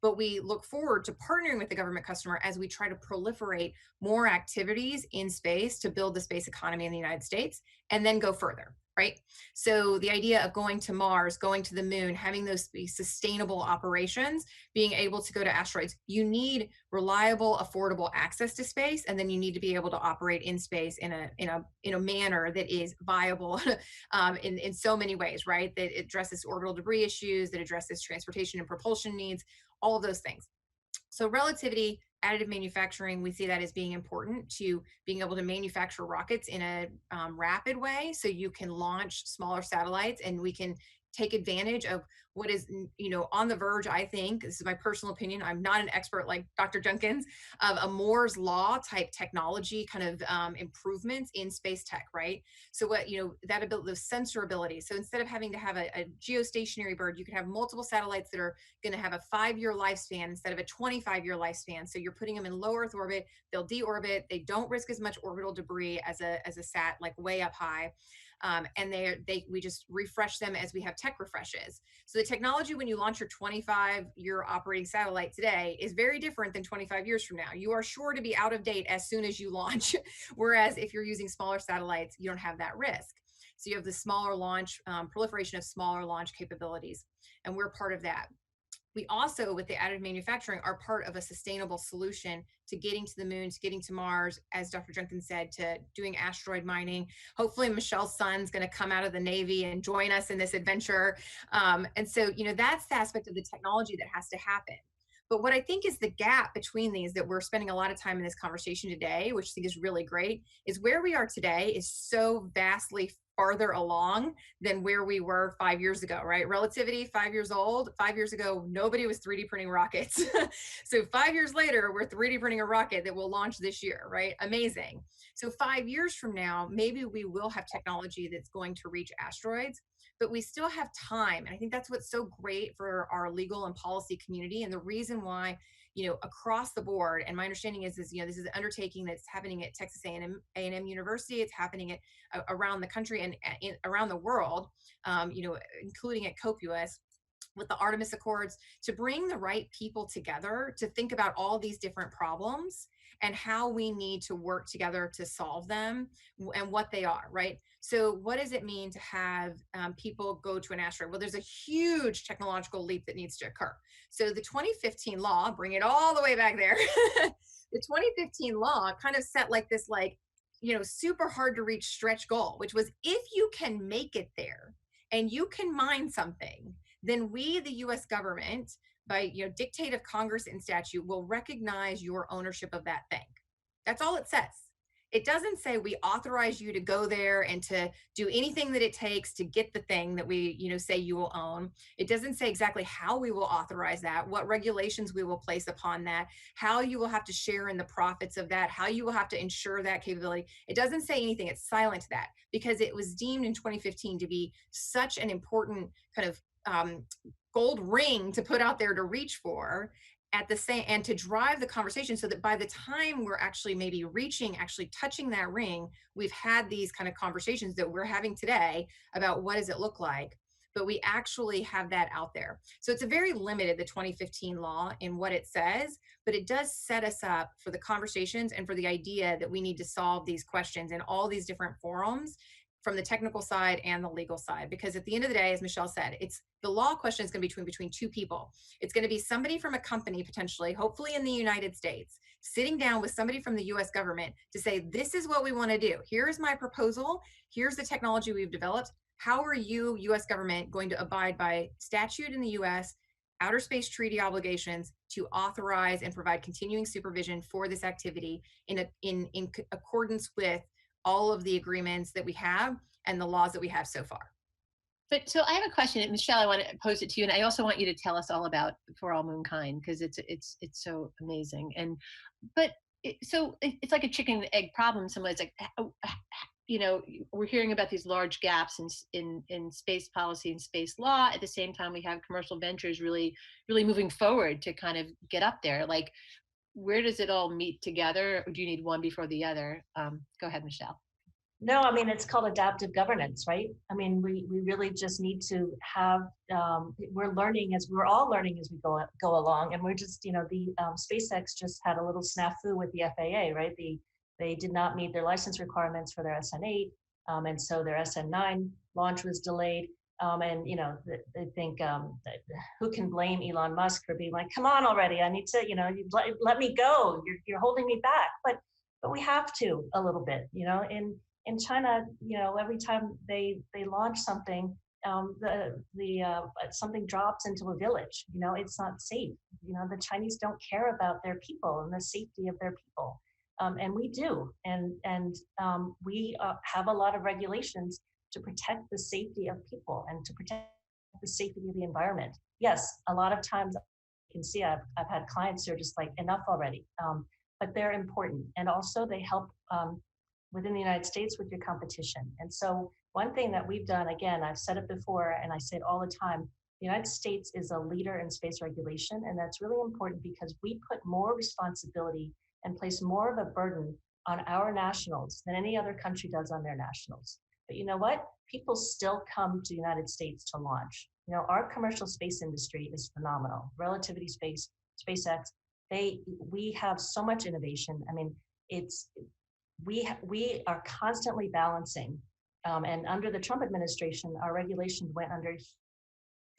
but we look forward to partnering with the government customer as we try to proliferate more activities in space to build the space economy in the United States and then go further, right? So the idea of going to Mars, going to the moon, having those be sustainable operations, being able to go to asteroids, you need reliable, affordable access to space, and then you need to be able to operate in space in a manner that is viable in so many ways, right? That addresses orbital debris issues, that addresses transportation and propulsion needs, all of those things. So relativity, additive manufacturing, we see that as being important to being able to manufacture rockets in a rapid way, so you can launch smaller satellites and we can take advantage of what is, on the verge, I think, this is my personal opinion, I'm not an expert like Dr. Junkins, of a Moore's law type technology kind of improvements in space tech, right? So what, that ability, the sensor ability. So instead of having to have a geostationary bird, you can have multiple satellites that are going to have a 5-year lifespan instead of a 25-year lifespan. So you're putting them in low Earth orbit, they'll deorbit, they don't risk as much orbital debris as a sat like way up high. And we just refresh them as we have tech refreshes. So the technology when you launch your 25-year operating satellite today is very different than 25 years from now. You are sure to be out of date as soon as you launch. Whereas if you're using smaller satellites, you don't have that risk. So you have the smaller launch, proliferation of smaller launch capabilities. And we're part of that. We also, with the additive manufacturing, are part of a sustainable solution to getting to the moon, to getting to Mars, as Dr. Jenkins said, to doing asteroid mining. Hopefully Michelle's son's going to come out of the Navy and join us in this adventure. And so, that's the aspect of the technology that has to happen. But what I think is the gap between these that we're spending a lot of time in this conversation today, which I think is really great, is where we are today is so vastly farther along than where we were 5 years ago, right? Relativity, 5 years old. 5 years ago, nobody was 3D printing rockets. So 5 years later, we're 3D printing a rocket that will launch this year, right? Amazing. So 5 years from now, maybe we will have technology that's going to reach asteroids, but we still have time. And I think that's what's so great for our legal and policy community. And the reason why, across the board, and my understanding is, this is an undertaking that's happening at Texas A&M University. It's happening around the country and around the world, including at COPUS, with the Artemis Accords, to bring the right people together to think about all these different problems and how we need to work together to solve them and what they are, right? So what does it mean to have people go to an asteroid? Well, there's a huge technological leap that needs to occur. So the 2015 law, bring it all the way back there, the 2015 law kind of set like this, super hard to reach stretch goal, which was if you can make it there and you can mine something, then we, the US government, by dictate of Congress and statute, will recognize your ownership of that thing. That's all it says. It doesn't say we authorize you to go there and to do anything that it takes to get the thing that we say you will own. It doesn't say exactly how we will authorize that, what regulations we will place upon that, how you will have to share in the profits of that, how you will have to ensure that capability. It doesn't say anything. It's silent to that because it was deemed in 2015 to be such an important kind of gold ring to put out there to reach for at the same, and to drive the conversation so that by the time we're actually maybe actually touching that ring, we've had these kind of conversations that we're having today about what does it look like, but we actually have that out there. So it's a very limited, the 2015 law, in what it says, but it does set us up for the conversations and for the idea that we need to solve these questions in all these different forums, from the technical side and the legal side. Because at the end of the day, as Michelle said, it's the law question is going to be between two people. It's going to be somebody from a company, potentially, hopefully in the United States, sitting down with somebody from the US government to say, this is what we want to do. Here's my proposal. Here's the technology we've developed. How are you, US government, going to abide by statute in the US, outer space treaty obligations, to authorize and provide continuing supervision for this activity in accordance with all of the agreements that we have and the laws that we have so far? But so I have a question, Michelle. I want to pose it to you, and I also want you to tell us all about For All Moonkind, because it's so amazing. And but it's like a chicken and egg problem. Someone's like, we're hearing about these large gaps in space policy and space law. At the same time, we have commercial ventures really moving forward to kind of get up there. Like, where does it all meet together, or do you need one before the other? Go ahead, Michelle. No, I mean, it's called adaptive governance, right? I mean, we really just need to have, we're all learning as we go along. And we're just, the SpaceX just had a little snafu with the FAA, right? They did not meet their license requirements for their SN8. And so their SN9 launch was delayed. And, they think, who can blame Elon Musk for being like, come on already, I need to, let me go. You're holding me back. But we have to a little bit, in China, every time they launch something, something drops into a village. It's not safe. The Chinese don't care about their people and the safety of their people, and we do. And we have a lot of regulations to protect the safety of people and to protect the safety of the environment. Yes, a lot of times you can see I've had clients who are just like, enough already, but they're important, and also they help. Within the United States with your competition. And so one thing that we've done, again, I've said it before and I say it all the time, the United States is a leader in space regulation. And that's really important because we put more responsibility and place more of a burden on our nationals than any other country does on their nationals. But you know what? People still come to the United States to launch. Our commercial space industry is phenomenal. Relativity Space, SpaceX, we have so much innovation. I mean, we are constantly balancing, and under the Trump administration, our regulations went under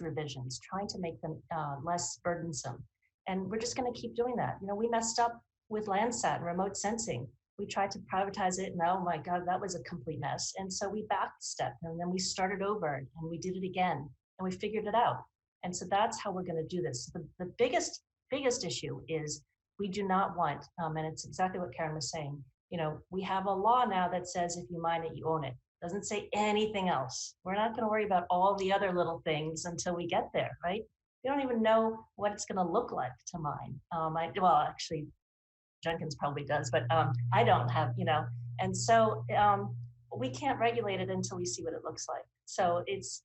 revisions, trying to make them less burdensome. And we're just going to keep doing that. We messed up with Landsat and remote sensing. We tried to privatize it, and oh my God, that was a complete mess. And so we backstepped, and then we started over, and we did it again, and we figured it out. And so that's how we're going to do this. The biggest issue is we do not want, and it's exactly what Karen was saying, we have a law now that says if you mine it, you own it. Doesn't say anything else. We're not going to worry about all the other little things until we get there, right? We don't even know what it's going to look like to mine. Well, actually, Jenkins probably does, but I don't have, and so we can't regulate it until we see what it looks like. So it's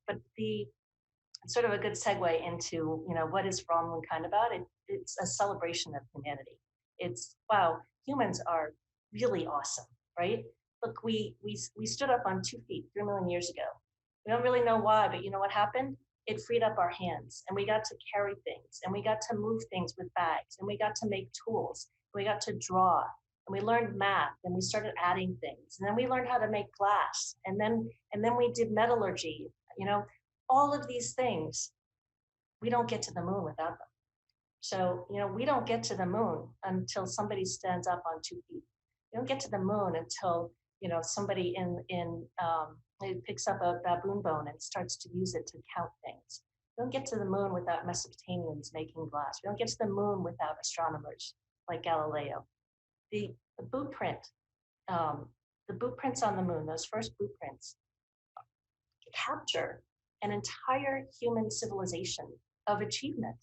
sort of a good segue into, what is For All Mankind about? It's a celebration of humanity. It's, wow, humans are really awesome, right? Look, we stood up on 2 feet 3 million years ago. We don't really know why, but you know what happened? It freed up our hands, and we got to carry things, and we got to move things with bags, and we got to make tools, we got to draw, and we learned math, and we started adding things, and then we learned how to make glass, and then we did metallurgy. All of these things, we don't get to the moon without them. So, we don't get to the moon until somebody stands up on 2 feet. We don't get to the moon until, somebody picks up a baboon bone and starts to use it to count things. We don't get to the moon without Mesopotamians making glass. We don't get to the moon without astronomers like Galileo. The blueprint, the blueprints on the moon, those first blueprints, capture an entire human civilization of achievement.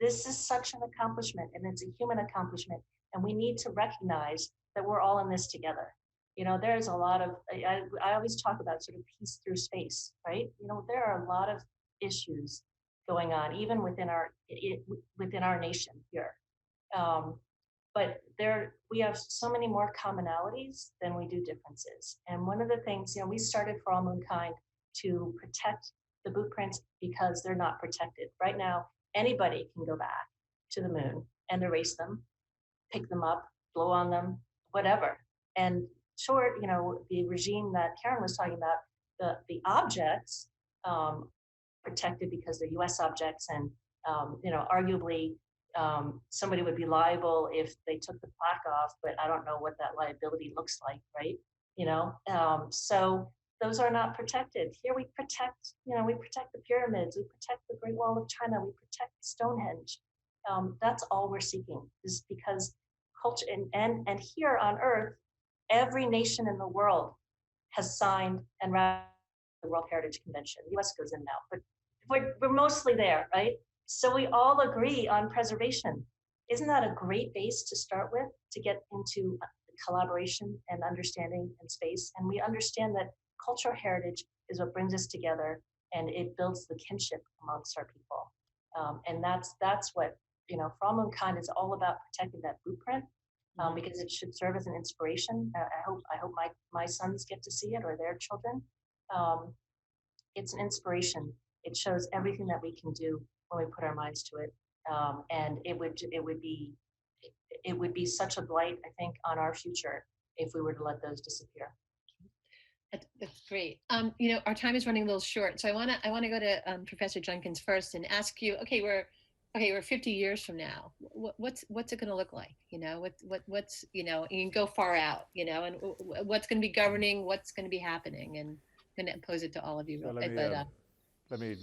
This is such an accomplishment, and it's a human accomplishment, and we need to recognize that we're all in this together. There's a lot of, I always talk about sort of peace through space, right? There are a lot of issues going on, even within our nation here. But we have so many more commonalities than we do differences. And one of the things, we started For All Mankind to protect the blueprints because they're not protected. Right now, anybody can go back to the moon and erase them, pick them up, blow on them, whatever. And sure, the regime that Karen was talking about, the objects protected because they're US objects, and arguably somebody would be liable if they took the plaque off, but I don't know what that liability looks like, right? So those are not protected. Here we protect the pyramids, we protect the Great Wall of China, we protect Stonehenge. That's all we're seeking, is because culture, and here on Earth, every nation in the world has signed and ratified the World Heritage Convention. The US goes in now, but we're mostly there, right? So we all agree on preservation. Isn't that a great base to start with, to get into collaboration and understanding in space. And we understand that cultural heritage is what brings us together, and it builds the kinship amongst our people. And that's what, From Unkind is all about, protecting that blueprint, because it should serve as an inspiration. I hope my sons get to see it, or their children. It's an inspiration. It shows everything that we can do when we put our minds to it. And it would be such a blight, I think, on our future if we were to let those disappear. That's great. Our time is running a little short, so I want to go to Professor Jenkins first and ask you. Okay, we're 50 years from now. What's it going to look like? What's you can go far out. And what's going to be governing? What's going to be happening? And I'm going to pose it to all of you. So let me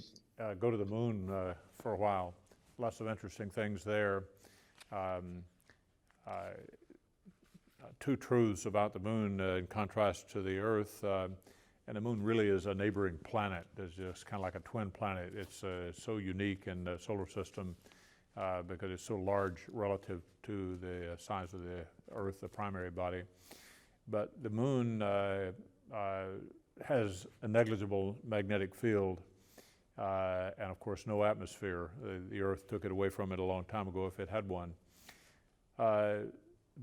go to the moon for a while. Lots of interesting things there. Two truths about the moon in contrast to the Earth. And the moon really is a neighboring planet. It's just kind of like a twin planet. It's so unique in the solar system because it's so large relative to the size of the Earth, the primary body. But the moon has a negligible magnetic field and of course no atmosphere. The Earth took it away from it a long time ago if it had one.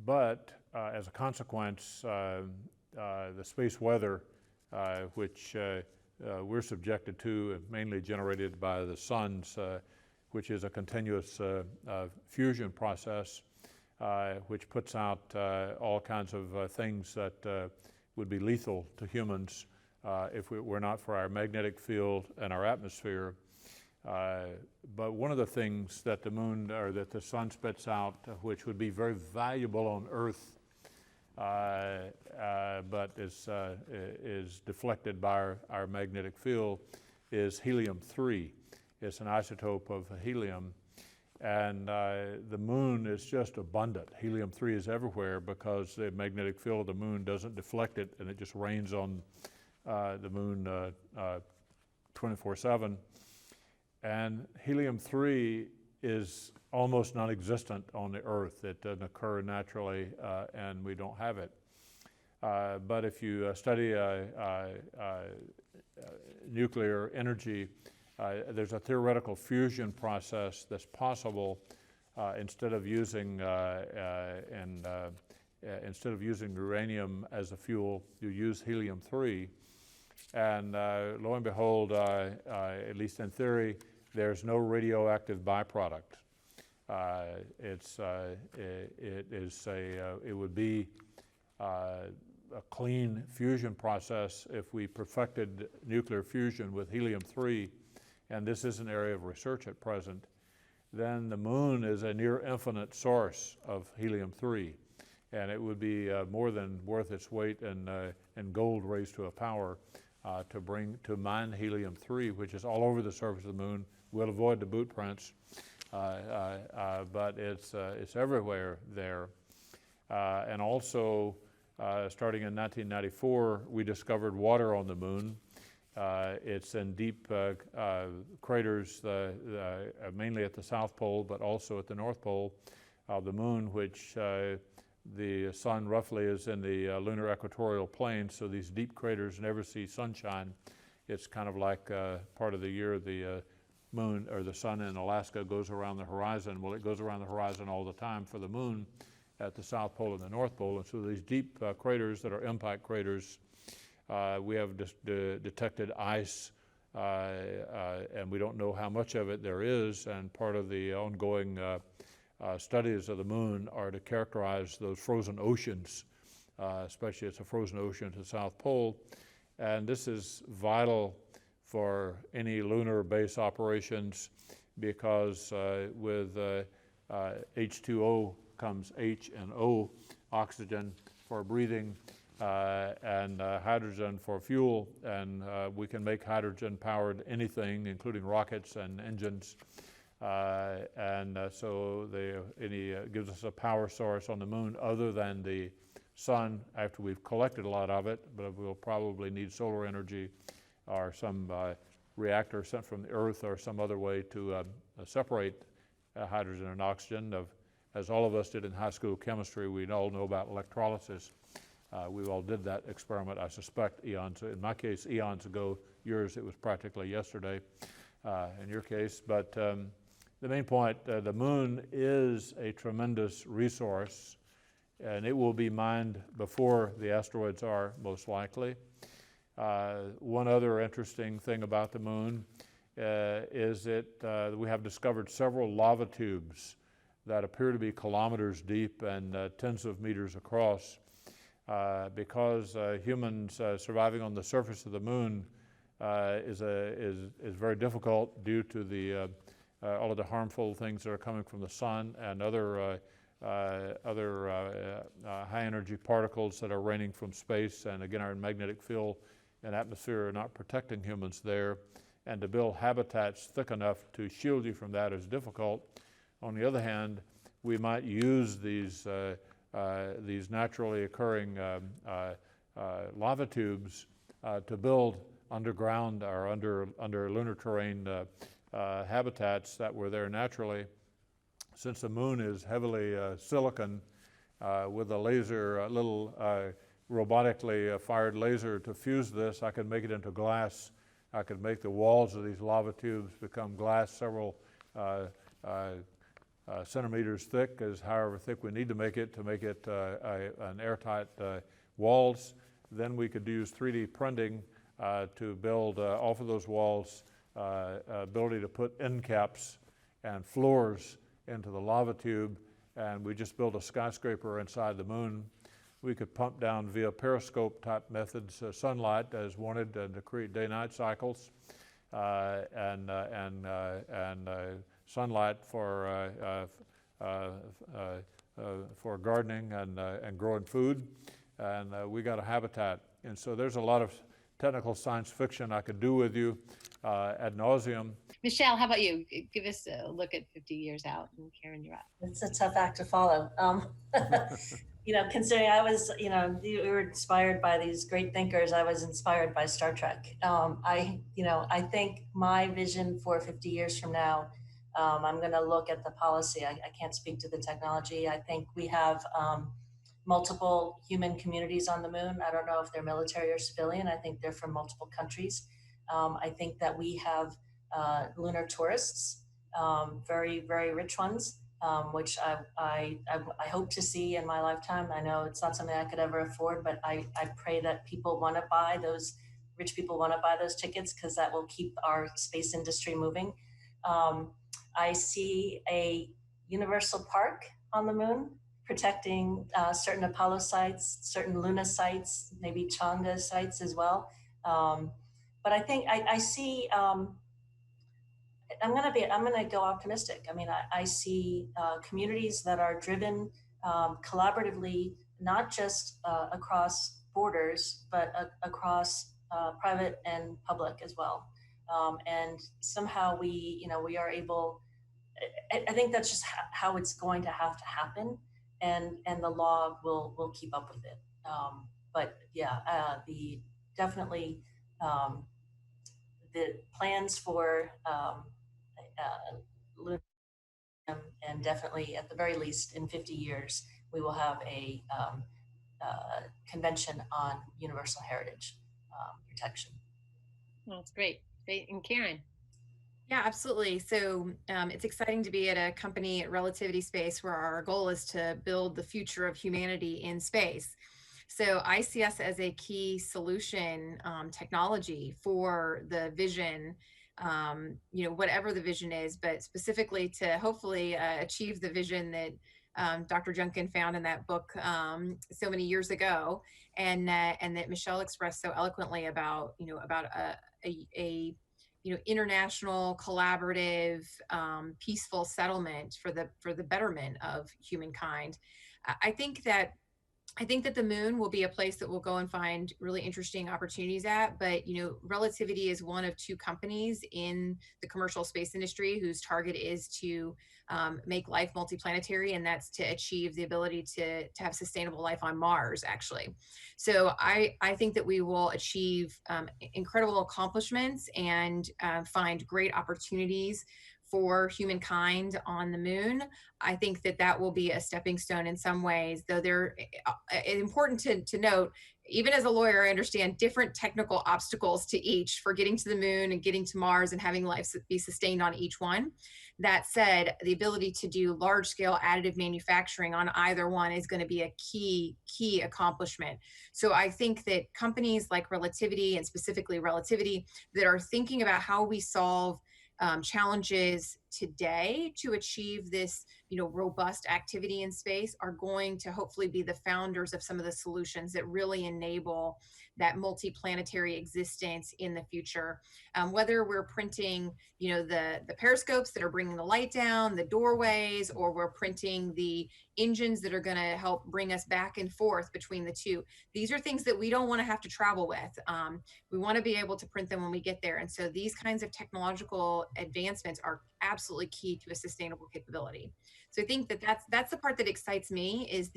But as a consequence, the space weather, which we're subjected to, mainly generated by the sun's, which is a continuous fusion process, which puts out all kinds of things that would be lethal to humans if it were not for our magnetic field and our atmosphere. But one of the things that the moon or that the sun spits out, which would be very valuable on Earth, but is deflected by our magnetic field, is helium-3. It's an isotope of helium, and the moon is just abundant. Helium-3 is everywhere because the magnetic field of the moon doesn't deflect it, and it just rains on the moon 24/7. And helium-3 is almost non-existent on the Earth. It doesn't occur naturally, and we don't have it. But if you study nuclear energy, there's a theoretical fusion process that's possible instead of using uranium as a fuel. You use helium-3. And lo and behold, at least in theory, there's no radioactive byproduct. It would be a clean fusion process if we perfected nuclear fusion with helium-3, and this is an area of research at present. Then the moon is a near infinite source of helium-3, and it would be more than worth its weight in gold raised to a power to mine helium-3, which is all over the surface of the moon. We'll avoid the boot prints, but it's everywhere there. And also, starting in 1994, we discovered water on the moon. It's in deep craters, mainly at the South Pole, but also at the North Pole of the moon, which the sun roughly is in the lunar equatorial plane, so these deep craters never see sunshine. It's kind of like part of the year the moon or the sun in Alaska goes around the horizon. Well, it goes around the horizon all the time for the moon at the South Pole and the North Pole. And so these deep craters that are impact craters, we have detected ice, and we don't know how much of it there is, and part of the ongoing studies of the moon are to characterize those frozen oceans, especially it's a frozen ocean to the South Pole. And this is vital for any lunar base operations because with H2O comes H and O, oxygen for breathing, and hydrogen for fuel, and we can make hydrogen-powered anything, including rockets and engines. So it gives us a power source on the moon other than the sun after we've collected a lot of it, but we'll probably need solar energy or some reactor sent from the Earth or some other way to separate hydrogen and oxygen. as all of us did in high school chemistry, we all know about electrolysis. We all did that experiment, I suspect, eons, in my case, eons ago. Yours, it was practically yesterday in your case. But the main point, the moon is a tremendous resource, and it will be mined before the asteroids are, most likely. One other interesting thing about the moon is that we have discovered several lava tubes that appear to be kilometers deep and tens of meters across. Because humans surviving on the surface of the moon is very difficult due to all of the harmful things that are coming from the sun and other high energy particles that are raining from space, and again our magnetic field and atmosphere are not protecting humans there, and to build habitats thick enough to shield you from that is difficult. On the other hand, we might use these naturally occurring lava tubes to build underground or under lunar terrain habitats that were there naturally. Since the moon is heavily silicon, with a laser, little robotically fired laser to fuse this, I could make it into glass. I could make the walls of these lava tubes become glass several centimeters thick, is however thick we need to make it an airtight walls. Then we could use 3D printing to build off of those walls ability to put end caps and floors into the lava tube, and we just build a skyscraper inside the moon. We could pump down via periscope type methods sunlight as wanted to create day-night cycles and sunlight for gardening and growing food, and we got a habitat. And so there's a lot of technical science fiction I could do with you ad nauseum. Michelle, how about you? Give us a look at 50 years out, and Karen, you're up. It's a tough act to follow. Considering I was, we were inspired by these great thinkers, I was inspired by Star Trek. I think my vision for 50 years from now, I'm going to look at the policy. I can't speak to the technology. I think we have multiple human communities on the moon. I don't know if they're military or civilian. I think they're from multiple countries. I think that we have lunar tourists, very, very rich ones, which I hope to see in my lifetime. I know it's not something I could ever afford, but I pray that people want to buy those, rich people want to buy those tickets, because that will keep our space industry moving. I see a universal park on the moon, protecting certain Apollo sites, certain Luna sites, maybe Changa sites as well. But I think I see, I'm gonna go optimistic. I mean, I see communities that are driven collaboratively, not just across borders, but across private and public as well. And somehow we are able, I think that's just how it's going to have to happen, and the law will keep up with it. But yeah, definitely the plans for and definitely at the very least in 50 years, we will have a convention on universal heritage protection. Well, that's great. Great. And Karen? Yeah, absolutely. So it's exciting to be at a company at Relativity Space where our goal is to build the future of humanity in space. So I see us as a key solution technology for the vision, whatever the vision is, but specifically to hopefully achieve the vision that Dr. Junkin found in that book so many years ago, and that Michelle expressed so eloquently about a international, collaborative, peaceful settlement for the betterment of humankind. I think that the moon will be a place that we'll go and find really interesting opportunities at, but Relativity is one of two companies in the commercial space industry whose target is to make life multiplanetary, and that's to achieve the ability to have sustainable life on Mars, actually. So I think that we will achieve incredible accomplishments and find great opportunities for humankind on the moon. I think that that will be a stepping stone in some ways, though it's important to note, even as a lawyer, I understand different technical obstacles to each for getting to the moon and getting to Mars and having life be sustained on each one. That said, the ability to do large scale additive manufacturing on either one is going to be a key accomplishment. So I think that companies like Relativity, and specifically Relativity, that are thinking about how we solve challenges today to achieve this, robust activity in space, are going to hopefully be the founders of some of the solutions that really enable that multi-planetary existence in the future. Whether we're printing, the periscopes that are bringing the light down, the doorways, or we're printing the engines that are going to help bring us back and forth between the two. These are things that we don't want to have to travel with. We want to be able to print them when we get there. And so these kinds of technological advancements are absolutely key to a sustainable capability. So I think that that's the part that excites me, is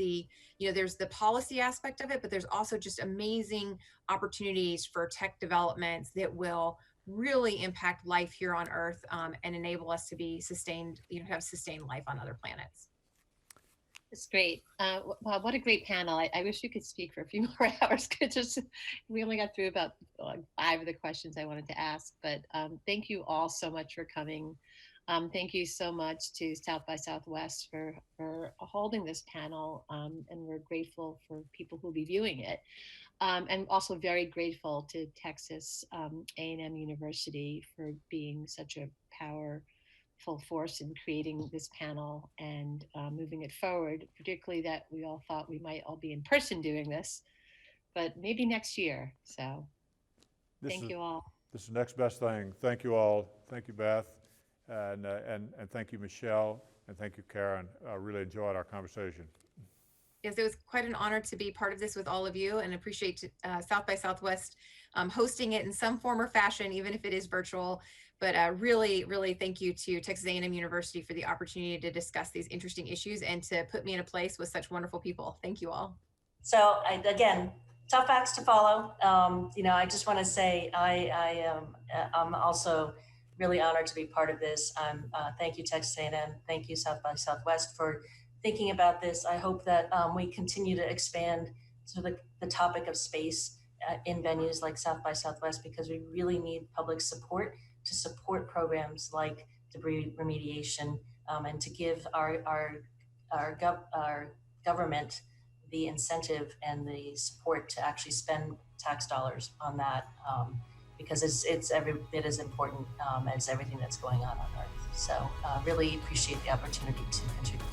there's the policy aspect of it, but there's also just amazing opportunities for tech developments that will really impact life here on Earth, and enable us to be sustained, have sustained life on other planets. It's great. Wow, what a great panel. I wish we could speak for a few more hours. We only got through about 5 of the questions I wanted to ask, but thank you all so much for coming. Thank you so much to South by Southwest for holding this panel, and we're grateful for people who will be viewing it. And also very grateful to Texas A&M University for being such a powerful force in creating this panel and moving it forward, particularly that we all thought we might all be in person doing this, but maybe next year. So thank you all. This is the next best thing. Thank you all. Thank you, Beth. And thank you, Michelle. And thank you, Karen. I really enjoyed our conversation. Yes, it was quite an honor to be part of this with all of you, and appreciate South by Southwest hosting it in some form or fashion, even if it is virtual. But really, really thank you to Texas A&M University for the opportunity to discuss these interesting issues and to put me in a place with such wonderful people. Thank you all. So again, tough acts to follow. I just want to say I'm also really honored to be part of this. Thank you, Texas A&M. Thank you, South by Southwest, for thinking about this. I hope that we continue to expand to the topic of space in venues like South by Southwest, because we really need public support to support programs like debris remediation, and to give our government the incentive and the support to actually spend tax dollars on that, because it's every bit as important as everything that's going on Earth. So really appreciate the opportunity to contribute.